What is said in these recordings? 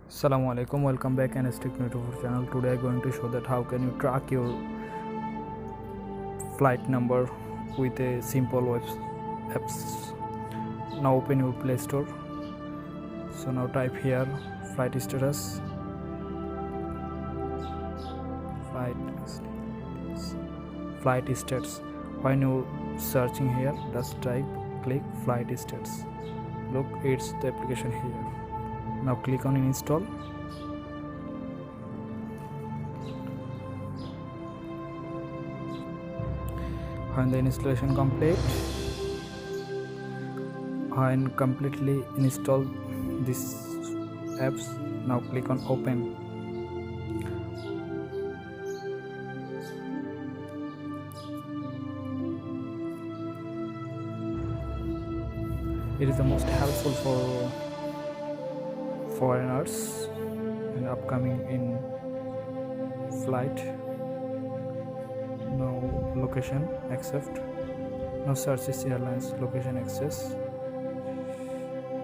Assalamu alaikum, welcome back and stick new to our channel. Today I'm going to show that how can you track your flight number with a simple web apps. Now open your Play Store. So now type here flight status, flight status. When you searching here, just type click flight status. Look, it's the application here. Now click on install. When the installation complete, when completely install this apps, now click on open. It is the most helpful for foreigners and upcoming in flight. Now location accept. Now search this airlines location access.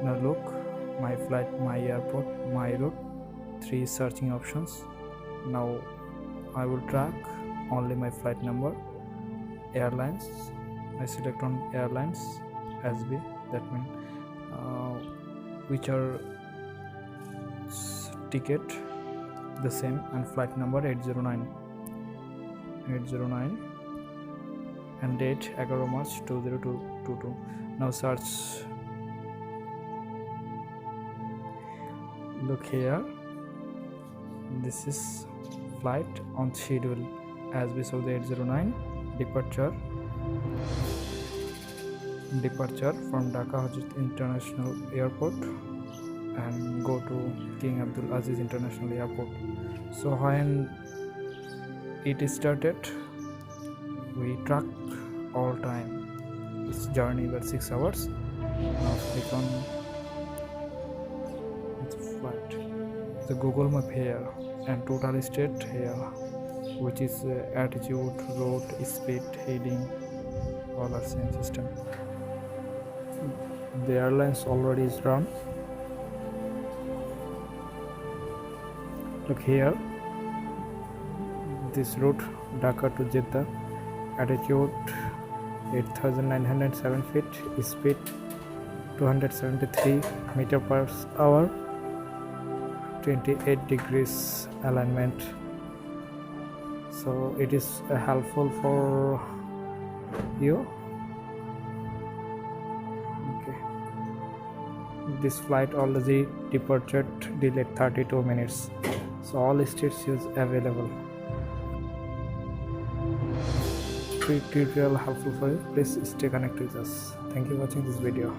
Now look, my flight, my airport, my route, 3 searching options. Now I will track only my flight number, airlines. I select on airlines SB, that means which are ticket the same, and flight number 809 and date 11 March 2022. Now search. Look here, this is flight on schedule as we saw the 809 departure from Dhaka Hazrat International Airport and go to King Abdul Aziz International Airport. So when it started, we track all time. This journey was 6 hours. Now click on flight. The Google Map here and total state here, which is altitude, road, speed, heading, all are same system. The airlines already is run. Look here, this route Dhaka to Jeddah, altitude 8,907 feet, speed 273 meter per hour, 28 degrees alignment. So it is helpful for you. Okay, this flight already departed, delayed 32 minutes. So all states is available. Tutorial helpful for you. Please stay connected with us. Thank you for watching this video.